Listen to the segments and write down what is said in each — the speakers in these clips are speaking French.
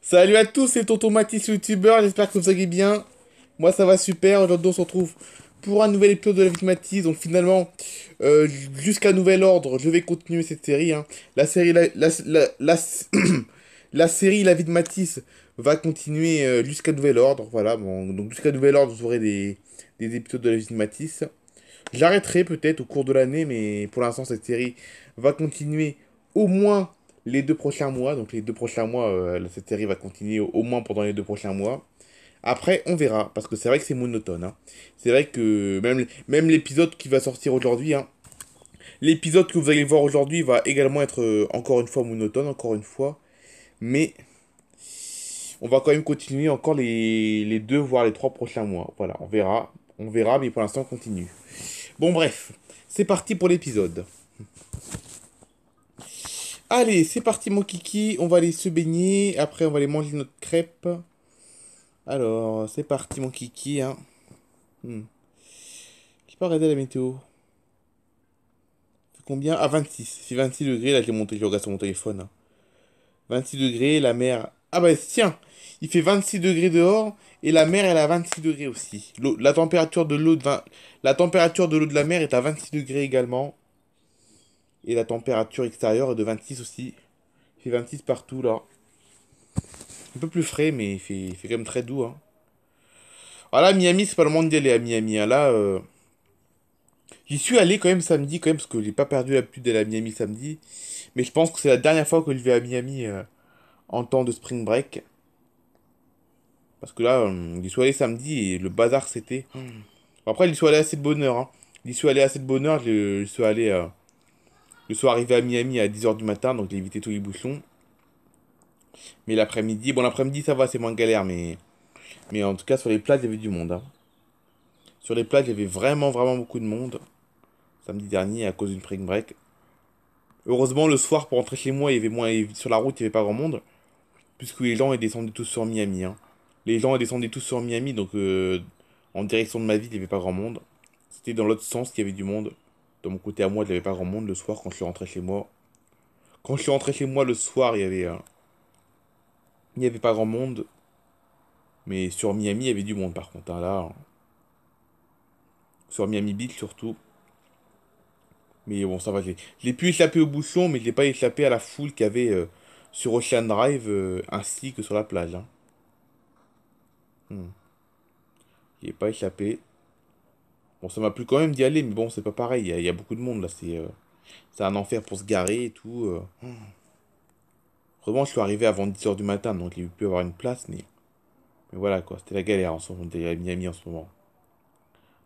Salut à tous, c'est Tonton Mathis, youtubeur, j'espère que vous allez bien. Moi ça va super, aujourd'hui on se retrouve pour un nouvel épisode de la vie de Mathis. Donc finalement, jusqu'à nouvel ordre, je vais continuer cette série, hein. La série, la série La vie de Mathis va continuer jusqu'à nouvel ordre. Voilà, bon, donc jusqu'à nouvel ordre, vous aurez des épisodes de la vie de Mathis. J'arrêterai peut-être au cours de l'année, mais pour l'instant, cette série va continuer au moins les 2 prochains mois. Donc les 2 prochains mois, cette série va continuer au moins pendant les 2 prochains mois. Après, on verra, parce que c'est vrai que c'est monotone, hein. C'est vrai que même l'épisode qui va sortir aujourd'hui, hein, l'épisode que vous allez voir aujourd'hui va également être encore une fois monotone, encore une fois. Mais on va quand même continuer encore les 2 voire les 3 prochains mois. Voilà, on verra, mais pour l'instant, on continue. Bon, bref, c'est parti pour l'épisode. Allez, c'est parti mon kiki, on va aller se baigner, après on va aller manger notre crêpe. Alors, c'est parti mon kiki, hein. Hmm. Je peux regarder la météo. Fait combien? Ah, 26. C'est 26 degrés, là je regarde sur mon téléphone, hein. 26 degrés, la mer... Ah bah tiens, il fait 26 degrés dehors, et la mer elle a 26 degrés aussi. La température de l'eau la température de l'eau de la mer est à 26 degrés également. Et la température extérieure est de 26 aussi. Il fait 26 partout là. Un peu plus frais, mais il fait quand même très doux, hein. Ah là, Miami, c'est pas le moment d'y aller à Miami, hein. Là, j'y suis allé quand même samedi, quand même, parce que j'ai pas perdu l'habitude d'aller à Miami samedi. Mais je pense que c'est la dernière fois que je vais à Miami en temps de spring break. Parce que là, j'y suis allé samedi et le bazar c'était. Après, j'y suis allé assez de bonne heure, hein. J'y suis allé assez de bonne heure. Je suis arrivé à Miami à 10 h du matin, donc j'ai évité tous les bouchons. Mais l'après-midi, bon, l'après-midi ça va, c'est moins galère, mais en tout cas, sur les plages, il y avait du monde, hein. Sur les plages, il y avait vraiment, vraiment beaucoup de monde samedi dernier à cause d'une spring break. Heureusement, le soir, pour rentrer chez moi, il y avait moins, sur la route, il n'y avait pas grand monde, puisque les gens ils descendaient tous sur Miami, hein. Les gens ils descendaient tous sur Miami, donc en direction de ma ville, il n'y avait pas grand monde. C'était dans l'autre sens qu'il y avait du monde. De mon côté à moi, il n'y avait pas grand monde le soir quand je suis rentré chez moi. Quand je suis rentré chez moi le soir, il y avait pas grand monde, mais sur Miami, il y avait du monde par contre, hein, là, sur Miami Beach surtout. Mais bon, ça va, je l'ai pu échapper au bouchon, mais je l'ai pas échappé à la foule qu'il y avait sur Ocean Drive ainsi que sur la plage, hein. Hmm. J'y ai pas échappé. Bon, ça m'a plu quand même d'y aller, mais bon, c'est pas pareil. Il y a beaucoup de monde là. C'est un enfer pour se garer et tout. Vraiment, je suis arrivé avant 10 h du matin, donc il pu avoir une place, mais voilà quoi. C'était la galère en ce moment, à Miami en ce moment.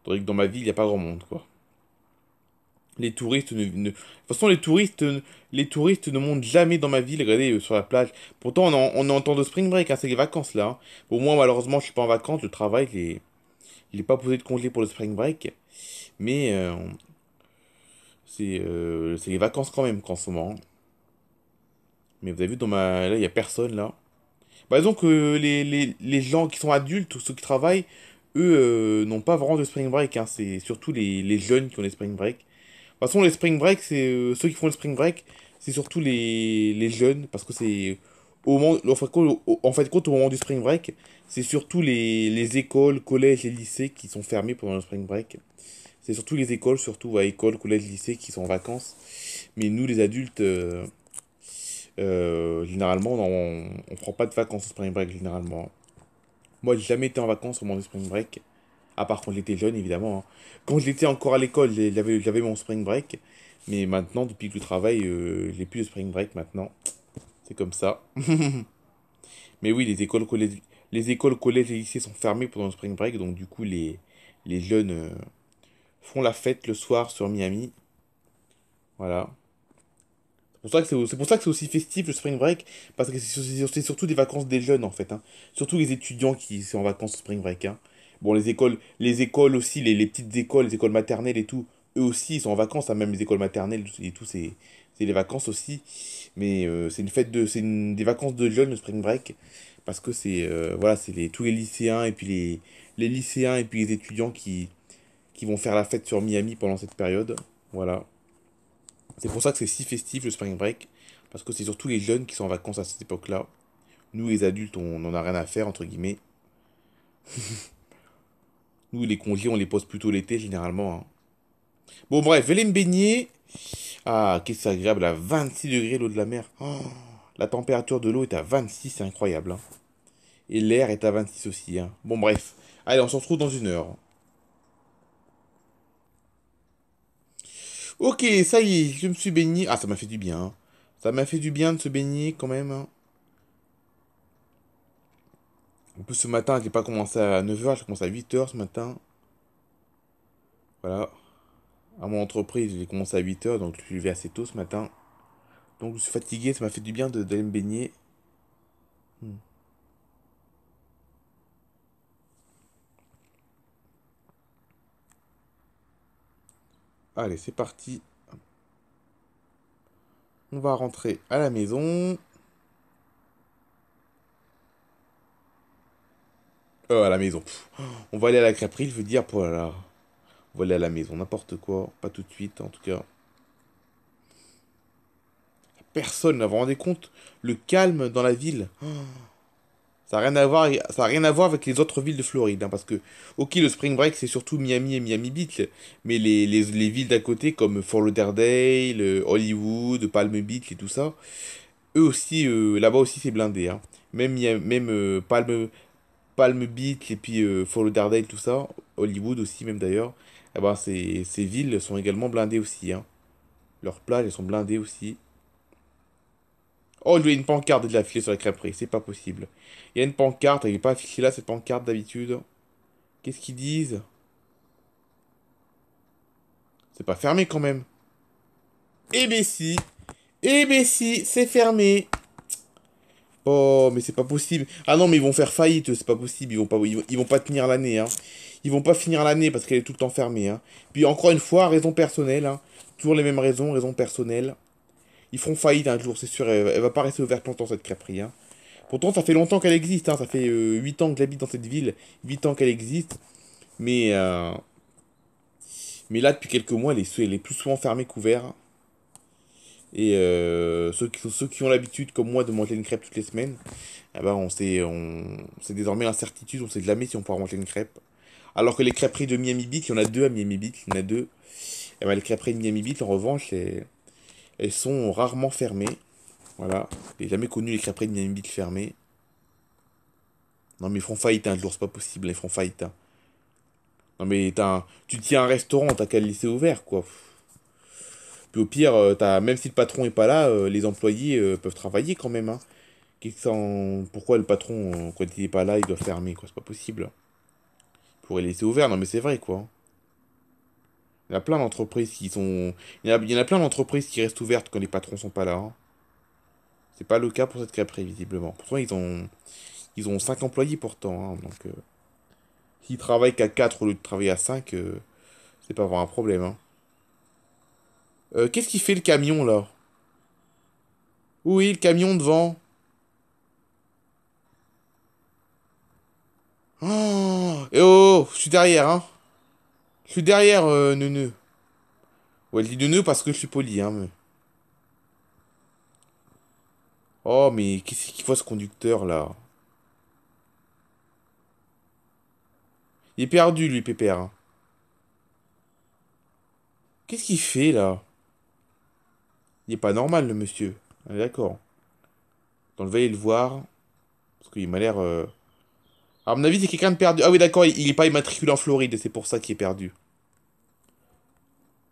Tandis que dans ma ville, il n'y a pas grand monde quoi. Les touristes de toute façon, les touristes ne montent jamais dans ma ville, regardez, sur la plage. Pourtant, on est en temps de spring break, hein, c'est les vacances là, hein. Bon, moi, malheureusement, je suis pas en vacances, le travail, il est pas posé de congé pour le spring break. Mais c'est les vacances quand même qu'en ce moment, hein. Mais vous avez vu, là, il y a personne là. Bah, disons que les gens qui sont adultes ou ceux qui travaillent, eux, n'ont pas vraiment de spring break, hein. C'est surtout les jeunes qui ont des spring break. De toute façon, les spring break, c'est ceux qui font le spring break, c'est surtout les jeunes, parce que c'est au moment, en fait, compte, au moment du spring break, c'est surtout les écoles, collèges et lycées qui sont fermés pendant le spring break. C'est surtout les écoles, surtout ouais, écoles, collèges, lycées qui sont en vacances. Mais nous, les adultes, généralement, on prend pas de vacances au spring break, généralement. Moi, j'ai jamais été en vacances au moment du spring break. À part quand j'étais jeune, évidemment, hein. Quand j'étais encore à l'école, j'avais mon spring break. Mais maintenant, depuis que je travaille, j'ai plus de spring break maintenant. C'est comme ça. Mais oui, les écoles, collèges et lycées sont fermés pendant le spring break. Donc, du coup, les jeunes font la fête le soir sur Miami. Voilà. C'est pour ça que c'est aussi festif le spring break. Parce que c'est surtout des vacances des jeunes, en fait, hein. Surtout les étudiants qui sont en vacances au spring break, hein. Bon, les écoles aussi, les petites écoles, les écoles maternelles et tout, eux aussi, ils sont en vacances, hein, même les écoles maternelles et tout, c'est les vacances aussi. Mais des vacances de jeunes, le spring break. Parce que voilà, tous les lycéens et puis les lycéens et puis les étudiants qui vont faire la fête sur Miami pendant cette période. Voilà. C'est pour ça que c'est si festif le spring break. Parce que c'est surtout les jeunes qui sont en vacances à cette époque-là. Nous, les adultes, on n'en a rien à faire, entre guillemets. Nous, les congés, on les pose plutôt l'été, généralement, hein. Bon, bref, je vais aller me baigner. Ah, qu'est-ce que c'est agréable, à 26 degrés l'eau de la mer. Oh, la température de l'eau est à 26, c'est incroyable, hein. Et l'air est à 26 aussi, hein. Bon, bref. Allez, on se retrouve dans une heure. Ok, ça y est, je me suis baigné. Ah, ça m'a fait du bien, hein. Ça m'a fait du bien de se baigner quand même, hein. En plus, ce matin, j'ai pas commencé à 9h, j'ai commencé à 8h ce matin. Voilà. À mon entreprise, j'ai commencé à 8h, donc je suis levé assez tôt ce matin. Donc je suis fatigué, ça m'a fait du bien d'aller me baigner. Hmm. Allez, c'est parti. On va rentrer à la maison. À la maison. Pff. On va aller à la crêperie, je veux dire, pour là. On va aller à la maison, n'importe quoi. Pas tout de suite, en tout cas. Personne, vous vous rendez compte? Le calme dans la ville. Ça n'a rien à voir, ça a rien à voir avec les autres villes de Floride, hein, parce que, ok, le Spring Break, c'est surtout Miami et Miami Beach, mais les villes d'à côté, comme Fort Lauderdale, Hollywood, Palm Beach et tout ça, eux aussi, là-bas aussi, c'est blindé, hein. Même Palm Beach et puis Fort Lauderdale, tout ça, Hollywood aussi, même d'ailleurs, eh ben, ces villes sont également blindées aussi, hein. Leurs plages, elles sont blindées aussi. Oh, il y a une pancarte de affichée sur la crêperie, c'est pas possible. Il y a une pancarte, elle n'est pas affichée là, cette pancarte d'habitude. Qu'est-ce qu'ils disent? C'est pas fermé quand même. Eh ben si, eh ben si, c'est fermé. Oh, mais c'est pas possible. Ah non, mais ils vont faire faillite, c'est pas possible. Ils vont pas tenir l'année, hein. Ils vont pas finir l'année parce qu'elle est tout le temps fermée, hein. Puis encore une fois, raison personnelle, hein. Toujours les mêmes raisons, raison personnelle. Ils feront faillite un jour, c'est sûr. Elle va pas rester ouverte longtemps cette crêperie, hein. Pourtant, ça fait longtemps qu'elle existe, hein. Ça fait 8 ans que j'habite dans cette ville, 8 ans qu'elle existe. Mais, euh, mais là, depuis quelques mois, elle est plus souvent fermée qu'ouverte. Et ceux qui ont l'habitude, comme moi, de manger une crêpe toutes les semaines, eh ben, c'est désormais l'incertitude, on sait jamais si on pourra manger une crêpe. Alors que les crêperies de Miami Beach, il y en a deux à Miami Beach, il y en a deux. Et ben, les crêperies de Miami Beach, en revanche, elles sont rarement fermées. Voilà. J'ai jamais connu les crêperies de Miami Beach fermées. Non, mais ils feront faillite un jour, c'est pas possible, ils feront faillite, hein. Non, mais tu tiens un restaurant, t'as qu'à le laisser ouvert, quoi. Puis au pire, même si le patron est pas là, les employés peuvent travailler quand même, hein. Pourquoi le patron, quand il est pas là, il doit fermer, quoi? C'est pas possible. Il pourrait laisser ouvert, non mais c'est vrai, quoi. Il y a plein d'entreprises qui sont... il y en a plein d'entreprises qui restent ouvertes quand les patrons sont pas là, hein. C'est pas le cas pour cette crêperie, visiblement. Pourtant, ils ont 5 employés pourtant, hein. Donc, s'ils travaillent qu'à 4 au lieu de travailler à 5, c'est pas vraiment un problème, hein. Qu'est-ce qui fait le camion, là? Oui, le camion devant. Oh, eh oh, je suis derrière, hein. Je suis derrière, Neuneu. Ouais, je dis Neuneu parce que je suis poli, hein. Oh, mais qu'est-ce qu'il fait ce conducteur, là? Il est perdu, lui, Pépère, hein. Qu'est-ce qu'il fait, là? Il est pas normal, le monsieur. On est d'accord. Donc, je vais aller le voir. Parce qu'il m'a l'air... À mon avis, c'est quelqu'un de perdu. Ah oui, d'accord, il est pas immatriculé en Floride, c'est pour ça qu'il est perdu.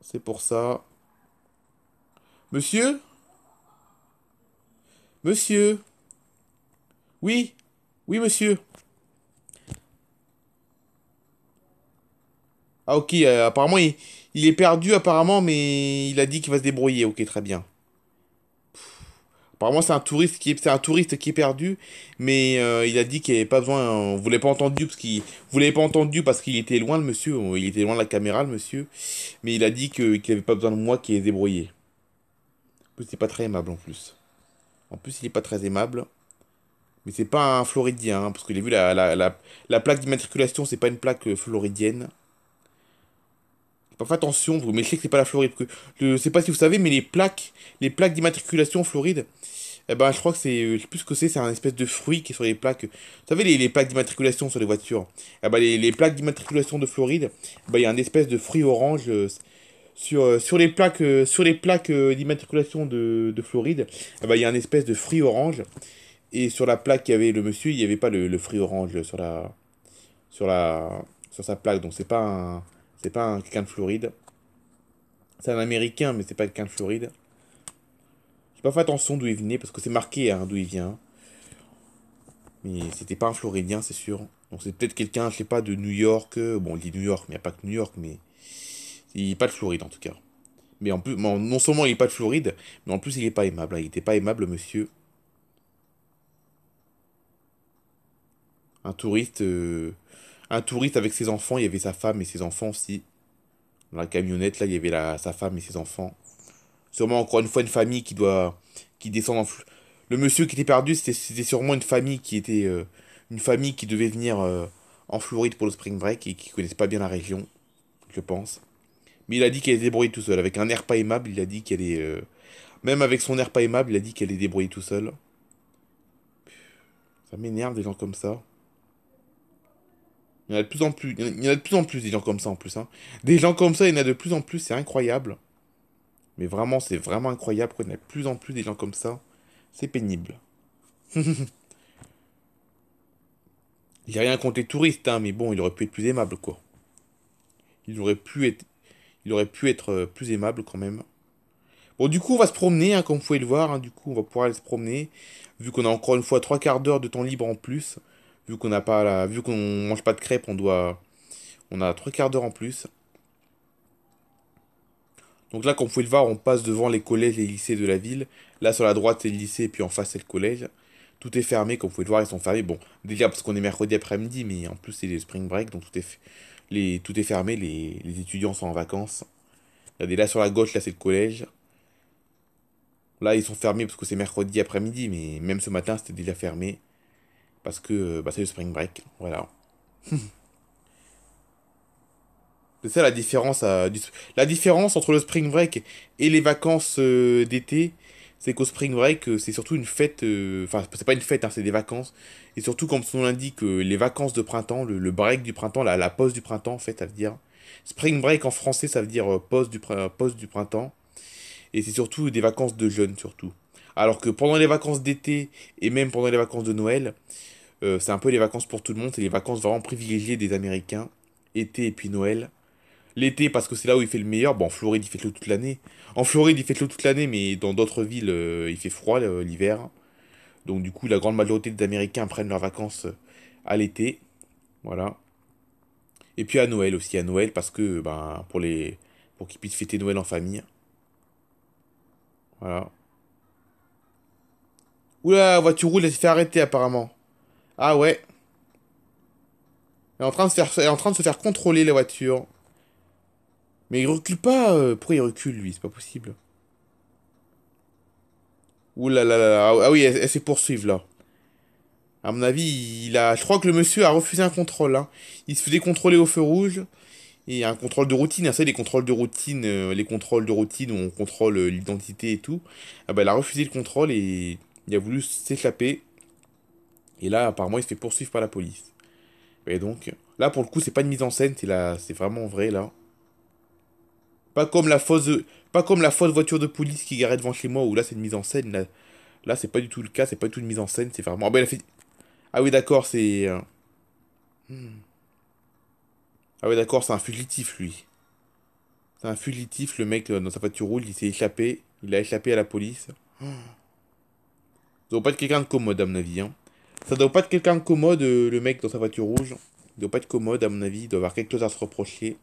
C'est pour ça. Monsieur? Monsieur? Oui? Oui, monsieur? Ah, ok, apparemment, il est perdu, apparemment, mais il a dit qu'il va se débrouiller. Ok, très bien. Apparemment, c'est un touriste qui est perdu, mais il a dit qu'il avait pas besoin. Vous l'avez pas entendu parce qu'il était loin, le monsieur. Il était loin de la caméra, le monsieur. Mais il a dit qu'il avait pas besoin de moi, qu'il est débrouillé. En plus, il est pas très aimable en plus. En plus, il est pas très aimable. Mais c'est pas un Floridien, hein, parce que j'ai vu la plaque d'immatriculation, c'est pas une plaque floridienne. Faites attention, mais je sais que c'est pas la Floride. Je sais pas si vous savez, mais les plaques d'immatriculation en Floride. Eh ben, je crois que c'est, je sais plus ce que c'est un espèce de fruit qui est sur les plaques. Vous savez, les plaques d'immatriculation sur les voitures. Eh ben, les plaques d'immatriculation de Floride, ben, il y a un espèce de fruit orange sur les plaques d'immatriculation de Floride. Eh ben, il y a un espèce de fruit orange. Et sur la plaque qui avait le monsieur, il n'y avait pas le fruit orange sur la, sur sa plaque. Donc c'est pas quelqu'un de Floride. C'est un Américain, mais c'est pas quelqu'un de Floride. J'ai pas fait attention d'où il venait parce que c'est marqué hein, d'où il vient. Mais c'était pas un Floridien, c'est sûr. Donc c'est peut-être quelqu'un, je sais pas, de New York. Bon, il dit New York, mais il n'y a pas que New York, mais il est pas de Floride en tout cas. Mais en plus, bon, non seulement il est pas de Floride, mais en plus il est pas aimable, hein. Il était pas aimable, monsieur. Un touriste, euh, un touriste avec ses enfants, il y avait sa femme et ses enfants aussi. Dans la camionnette, là, il y avait sa femme et ses enfants. Sûrement encore une fois une famille qui descend le monsieur qui était perdu, c'était sûrement une famille qui était, une famille qui devait venir en Floride pour le spring break et qui connaissait pas bien la région, je pense. Mais il a dit qu'elle est débrouillée tout seul. Avec un air pas aimable, il a dit qu'elle est, même avec son air pas aimable, il a dit qu'elle est débrouillée tout seul. Ça m'énerve des gens comme ça. Il y en a de plus en plus, il y en a de plus en plus des gens comme ça en plus, hein. Des gens comme ça, il y en a de plus en plus, c'est incroyable. Mais vraiment, c'est vraiment incroyable qu'il y en a de plus en plus des gens comme ça. C'est pénible. J'ai rien contre les touristes, hein, mais bon, il aurait pu être plus aimable, quoi. Il aurait pu être, il aurait pu être plus aimable quand même. Bon, du coup, on va se promener, hein, comme vous pouvez le voir. Hein, du coup, on va pouvoir aller se promener. Vu qu'on a encore une fois 3 quarts d'heure de temps libre en plus. Vu qu'on mange pas de crêpes, on a 3 quarts d'heure en plus. Donc là, comme vous pouvez le voir, on passe devant les collèges et les lycées de la ville. Là, sur la droite, c'est le lycée, puis en face, c'est le collège. Tout est fermé, comme vous pouvez le voir, ils sont fermés. Bon, déjà parce qu'on est mercredi après-midi, mais en plus, c'est le spring break, donc tout est fermé, les étudiants sont en vacances. Regardez, là, sur la gauche, là, c'est le collège. Là, ils sont fermés parce que c'est mercredi après-midi, mais même ce matin, c'était déjà fermé. Parce que bah, c'est le spring break. Voilà. C'est ça la différence, la différence entre le spring break et les vacances d'été, c'est qu'au spring break, c'est surtout une fête, enfin, c'est pas une fête, hein, c'est des vacances. Et surtout, comme son nom l'indique, les vacances de printemps, le break du printemps, la pause du printemps, en fait, ça veut dire. Spring break en français, ça veut dire pause du printemps. Et c'est surtout des vacances de jeunes, surtout. Alors que pendant les vacances d'été et même pendant les vacances de Noël, c'est un peu les vacances pour tout le monde, c'est les vacances vraiment privilégiées des Américains, été et puis Noël. L'été, parce que c'est là où il fait le meilleur. Bon, en Floride, il fait l'eau toute l'année. En Floride, il fait l'eau toute l'année, mais dans d'autres villes, il fait froid l'hiver. Donc, du coup, la grande majorité des Américains prennent leurs vacances à l'été. Voilà. Et puis à Noël aussi, à Noël, parce que, ben, pour qu'ils puissent fêter Noël en famille. Voilà. Oula, la voiture roule, elle s'est fait arrêter apparemment. Ah ouais. Elle est en train de se faire contrôler la voiture. Mais il recule pas. Pourquoi il recule, lui? C'est pas possible. Ouh là là là là. Ah oui, elle s'est poursuivre là. À mon avis, je crois que le monsieur a refusé un contrôle, hein. Il se faisait contrôler au feu rouge. Et un contrôle de routine, hein, ça, les contrôles de routine où on contrôle l'identité et tout. Ah bah, il a refusé le contrôle et il a voulu s'échapper. Et là, apparemment, il se fait poursuivre par la police. Et donc, là, pour le coup, c'est pas une mise en scène, c'est vraiment vrai, là. Pas comme la fausse, pas comme la fausse voiture de police qui garait devant chez moi, où là, c'est une mise en scène. Là, c'est pas du tout le cas, c'est pas du tout une mise en scène, c'est vraiment. Ah, bah, ah oui, d'accord, c'est. Ah oui, d'accord, c'est un fugitif, lui. C'est un fugitif, le mec, dans sa voiture rouge, il s'est échappé. Il a échappé à la police. Ça doit pas être quelqu'un de commode, à mon avis, hein. Ça doit pas être quelqu'un de commode, le mec dans sa voiture rouge. Il doit pas être commode, à mon avis. Il doit avoir quelque chose à se reprocher.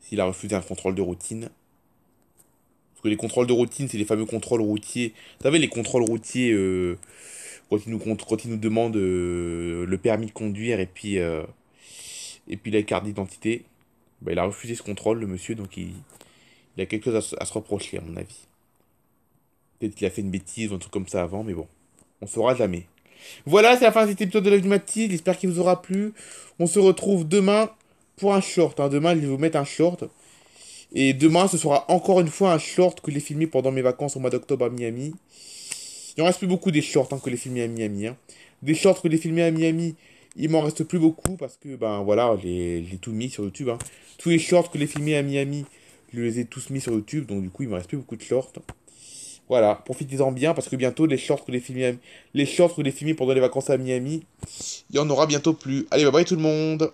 S'il a refusé un contrôle de routine. Parce que les contrôles de routine, c'est les fameux contrôles routiers. Vous savez, les contrôles routiers, quand ils nous demandent le permis de conduire et puis la carte d'identité. Bah, il a refusé ce contrôle, le monsieur, donc il a quelque chose à se reprocher, à mon avis. Peut-être qu'il a fait une bêtise ou un truc comme ça avant, mais bon, on saura jamais. Voilà, c'est la fin de cet épisode de la vie de Mathilde. J'espère qu'il vous aura plu. On se retrouve demain pour un short, hein. Demain, je vais vous mettre un short. Et demain, ce sera encore une fois un short que j'ai filmé pendant mes vacances au mois d'octobre à Miami. Il en reste plus beaucoup des shorts hein, que les filmés à Miami. Hein. Des shorts que les filmés à Miami, il m'en reste plus beaucoup parce que, ben voilà, j'ai tout mis sur YouTube. Hein. Tous les shorts que les filmés à Miami, je les ai tous mis sur YouTube. Donc, du coup, il me reste plus beaucoup de shorts. Voilà, profitez-en bien parce que bientôt, les shorts que les filmés pendant les vacances à Miami, il y en aura bientôt plus. Allez, bye bye tout le monde!